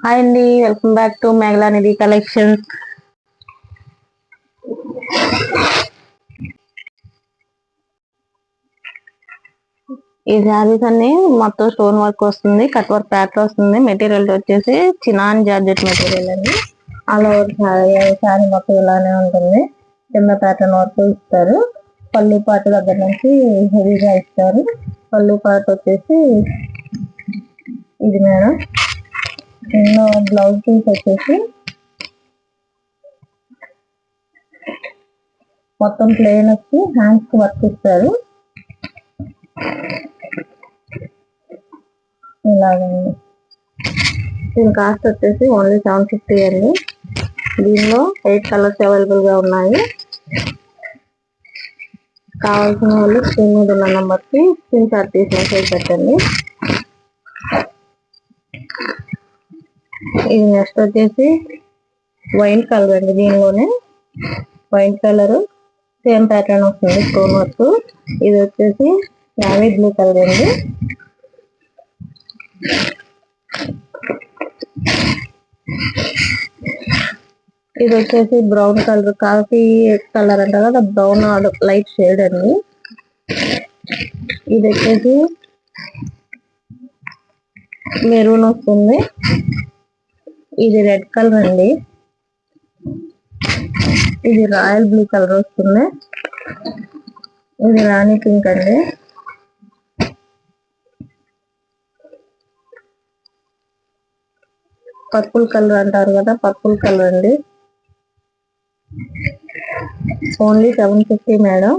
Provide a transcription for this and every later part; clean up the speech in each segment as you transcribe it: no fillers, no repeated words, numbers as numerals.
Hi అండి, welcome back to మేఘలానిధి collections. ఈ శారీస్ అన్ని మొత్తం స్టోన్ వర్క్ వస్తుంది, కట్ వర్క్ ప్యాటర్న్ వస్తుంది. మెటీరియల్ వచ్చేసి చినాన్ జార్జెట్ మెటీరియల్ అండి. ఆల్ ఓవర్ శారీ మొత్తం ఇలానే ఉంటుంది. కింద ప్యాటర్న్ వర్క్ ఇస్తారు. పళ్ళు పాటు దగ్గర నుంచి హెవీగా ఇస్తారు. పళ్ళు పాటు వచ్చేసి ఇది మేడం. బ్లౌజ్ పీస్ వచ్చేసి మొత్తం ప్లేన్ వచ్చి హ్యాండ్స్ కి వర్క్ ఇస్తారు. ఇలాగండి. దీని కాస్ట్ వచ్చేసి ఓన్లీ 750 అండి. దీనిలో 8 కలర్స్ అవైలబుల్ గా ఉన్నాయి. కావాల్సిన వాళ్ళు స్క్రీన్ మీద ఉన్న నెంబర్ కి స్క్రీన్ షాట్ తీసి మెసేజ్ పెట్టండి. ఇది నెక్స్ట్ వచ్చేసి వైన్ కలర్ అండి. దీనిలోనే వైన్ కలర్ సేమ్ ప్యాటర్న్ వస్తుంది, స్టోన్ వర్క్. ఇది వచ్చేసి నావీ బ్లూ కలర్ అండి. ఇది వచ్చేసి బ్రౌన్ కలర్, కాఫీ కలర్ అంటారు కదా, బ్రౌన్ లైట్ షేడ్ అండి. ఇది వచ్చేసి మెరూన్ వస్తుంది. ఇది రెడ్ కలర్ అండి. ఇది రాయల్ బ్లూ కలర్ వస్తుంది. ఇది రాణి పింక్ అండి. పర్పుల్ కలర్ అంటారు కదా, పర్పుల్ కలర్ అండి. Only 750 madam.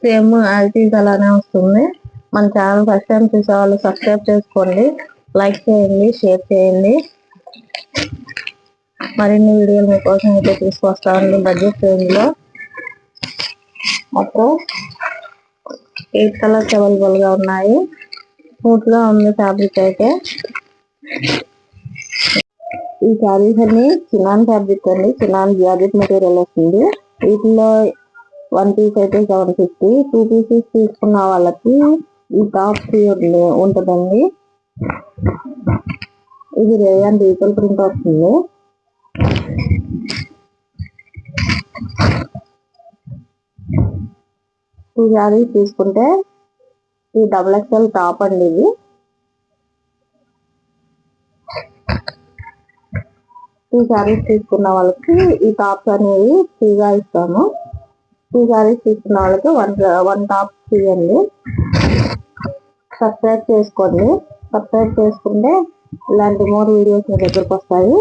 సేమ్ యాజ్ అలానే వస్తుంది. మన ఛానల్ ఫస్ట్ టైం చూసే వాళ్ళు సబ్స్క్రైబ్ చేసుకోండి, లైక్ చేయండి, షేర్ చేయండి. మరిన్ని వీడియోలు మీకోసం అయితే తీసుకొస్తామండి. బడ్జెట్ రేంజ్ లో మొత్తం 8 కలర్స్ అవైలబుల్ గా ఉన్నాయి. స్మూత్ గా ఉంది ఫ్యాబ్రిక్ అయితే. ఈ శారీస్ అన్ని చినాన్ ఫ్యాబ్రిక్ అండి, చినాన్ జార్జెట్ మెటీరియల్ వస్తుంది. వీటిలో 1 పీస్ అయితే 750, 2 పీసెస్ తీసుకున్న వాళ్ళకి ఈ టాప్ ఫ్రీ ఉంటుందండి. ఇది రేయాన్ డిజిటల్ ప్రింట్ వస్తుంది. ఈ శారీస్ తీసుకుంటే ఈ XXL టాప్ అండి. ఇది ఈ శారీస్ తీసుకున్న వాళ్ళకి ఈ టాప్స్ అనేవి ఫ్రీగా ఇస్తాము. ఈ శారీస్ తీసుకున్న వాళ్ళకి వన్ టాప్ ఫ్రీ అండి. సబ్స్క్రైబ్ చేసుకోండి. సబ్స్క్రైబ్ చేసుకుంటే ఇలాంటి మోర్ వీడియోస్ మీ దగ్గరకు వస్తాయి.